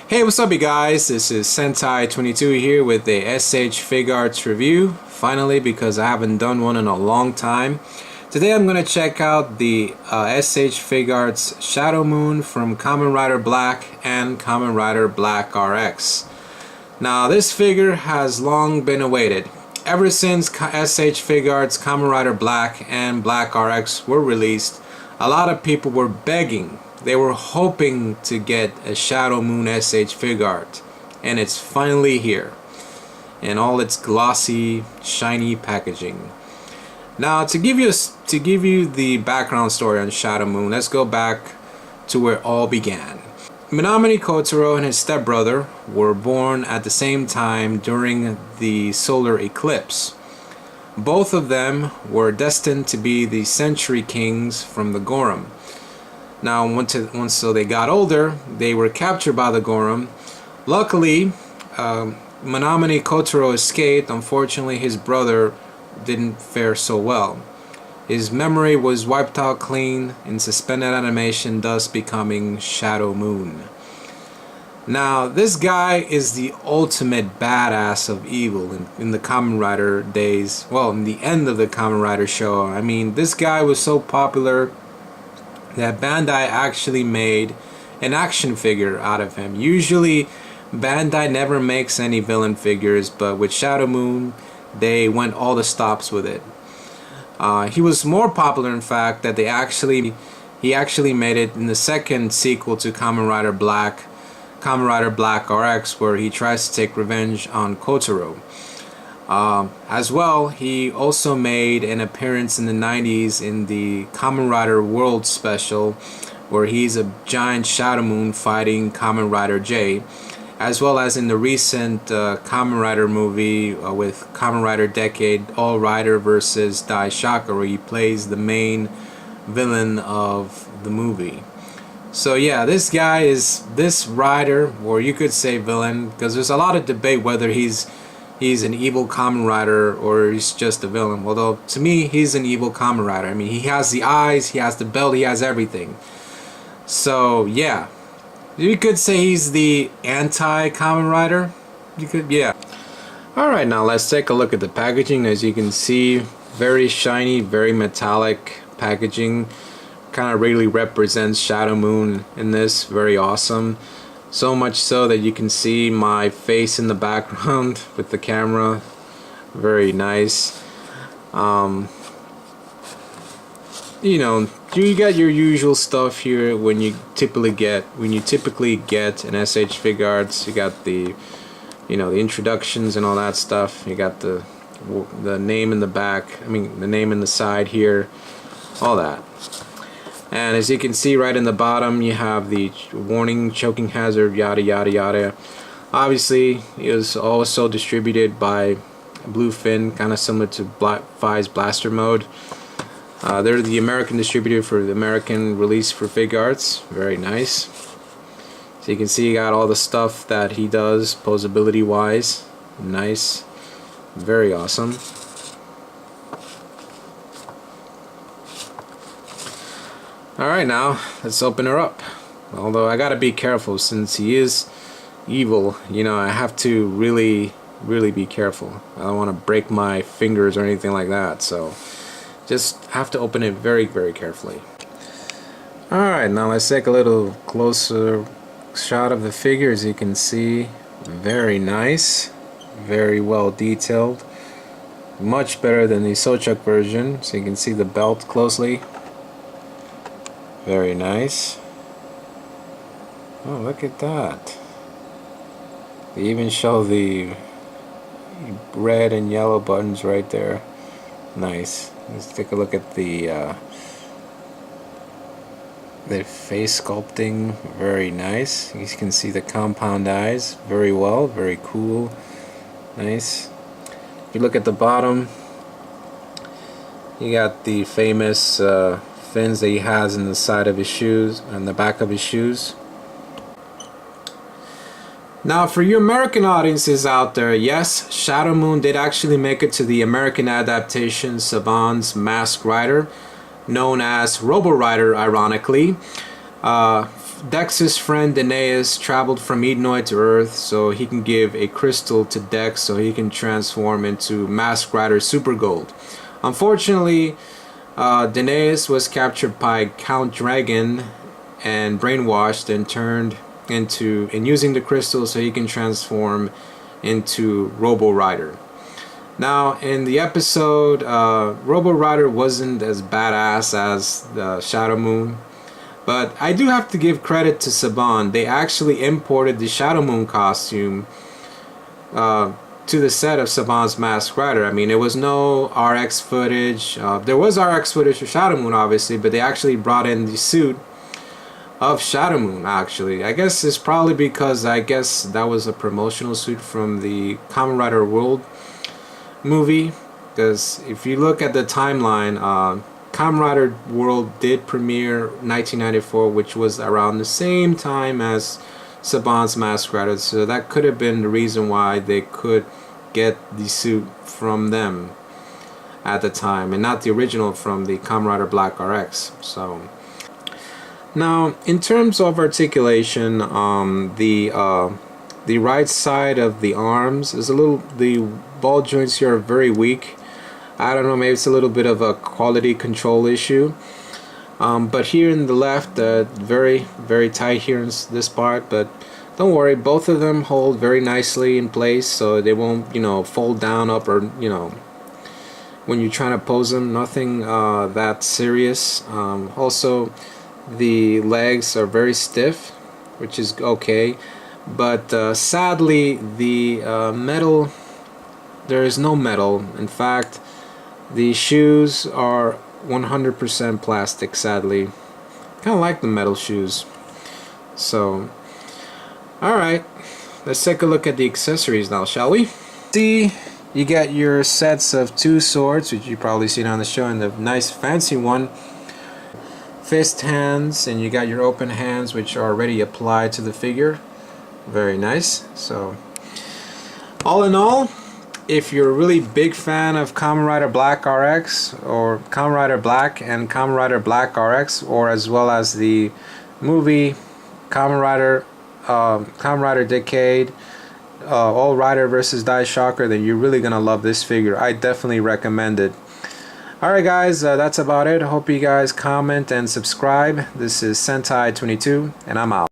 Hey, what's up you guys? This is Sentai22 here with a SH figuarts review. Finally, because I haven't done one in a long time. Today I'm going to check out the SH figuarts Shadow Moon from Kamen Rider Black and Kamen Rider Black RX. Now this figure has long been awaited. Ever since SH figuarts Kamen Rider Black and Black RX were released, a lot of people were begging. They were hoping to get a Shadow Moon SH figuart, and it's finally here in all its glossy, shiny packaging. Now, to give you the background story on Shadow Moon, let's go back to where it all began. Minamine Kotaro and his stepbrother were born at the same time during the solar eclipse. Both of them were destined to be the Century Kings from the Gorum. Now, once they got older, they were captured by the Gorum. Luckily, Minamine Kotaro escaped. Unfortunately, his brother didn't fare so well. His memory was wiped out clean in suspended animation, thus becoming Shadow Moon. Now, this guy is the ultimate badass of evil in the Kamen Rider days. Well, in the end of the Kamen Rider show. I mean, this guy was so popular that Bandai actually made an action figure out of him. Usually Bandai never makes any villain figures, but with Shadow Moon they went all the stops with it. He was more popular, in fact, that he actually made it in the second sequel to Kamen Rider Black, Kamen Rider Black RX, where he tries to take revenge on Kotaro. As well, he also made an appearance in the 90s in the Kamen Rider World Special, where he's a giant Shadow Moon fighting Kamen Rider J, as well as in the recent Kamen Rider movie with Kamen Rider Decade All Rider vs. Dai Shaka, where he plays the main villain of the movie. So yeah, this guy is this rider, or you could say villain, because there's a lot of debate whether he's an evil Kamen Rider or he's just a villain. Although to me, he's an evil Kamen Rider. I mean, he has the eyes, he has the belt, he has everything. So yeah, you could say he's the anti-Kamen Rider. You could, yeah. Alright, now let's take a look at the packaging. As you can see, very shiny, very metallic packaging. Kind of really represents Shadow Moon in this. Very awesome. So much so that you can see my face in the background with the camera. Very nice. You know, you got your usual stuff here when you typically get an SH figuarts. You got the, you know, the introductions and all that stuff. You got the name in the back. I mean, the name in the side here. All that. And as you can see right in the bottom, you have the warning, choking hazard, yada yada yada. Obviously, it was also distributed by Bluefin, kind of similar to Fi's Blaster Mode. They're the American distributor for the American release for figuarts. Very nice. So you can see you got all the stuff that he does posability wise. Nice. Very awesome. Alright, now let's open her up. Although I gotta be careful since he is evil, you know, I have to really be careful. I don't want to break my fingers or anything like that, so just have to open it very carefully. Alright, now let's take a little closer shot of the figure. As you can see, very nice, very well detailed, much better than the Sochuk version. So you can see the belt closely. Very nice. Oh, look at that. They even show the red and yellow buttons right there. Nice. Let's take a look at the face sculpting. Very nice. You can see the compound eyes very well. Very cool. Nice. If you look at the bottom, you got the famous fins that he has in the side of his shoes and the back of his shoes. Now, for you American audiences out there, yes, Shadow Moon did actually make it to the American adaptation Saban's Masked Rider, known as Robo Rider, ironically. Dex's friend Danaeus traveled from Edenoid to Earth so he can give a crystal to Dex so he can transform into Mask Rider Super Gold. Unfortunately, Danaeus was captured by Count Dragon and brainwashed and turned into, and using the crystal so he can transform into Robo Rider. Now in the episode, Robo Rider wasn't as badass as the Shadow Moon, but I do have to give credit to Saban. They actually imported the Shadow Moon costume to the set of Saban's Mask Rider. I mean, there was no RX footage. There was RX footage for Shadow Moon, obviously, but they actually brought in the suit of Shadow Moon, actually. I guess it's probably because I guess that was a promotional suit from the Kamen Rider World movie. Because if you look at the timeline, Kamen Rider World did premiere 1994, which was around the same time as Saban's Mask Rider, so that could have been the reason why they could get the suit from them at the time and not the original from the Kamen Rider Black RX. So now in terms of articulation, the right side of the arms is a little, the ball joints here are very weak. I don't know, maybe it's a little bit of a quality control issue. But here in the left, very tight here in this part, but don't worry, both of them hold very nicely in place, so they won't, fold down up, or when you're trying to pose them, nothing that serious. Also, the legs are very stiff, which is okay, but sadly the metal, there is no metal. In fact, the shoes are 100% plastic, sadly. Kind of like the metal shoes. So, alright, let's take a look at the accessories now, shall we? See, you get your sets of 2 swords, which you've probably seen on the show, and the nice fancy one. Fist hands, and you got your open hands, which are already applied to the figure. Very nice. So, all in all, if you're a really big fan of Kamen Rider Black RX, or Kamen Rider Black and Kamen Rider Black RX, or as well as the movie Kamen Rider Decade, All Rider versus Die Shocker, then you're really gonna love this figure. I definitely recommend it. Alright guys, that's about it. Hope you guys comment and subscribe. This is Sentai 22, and I'm out.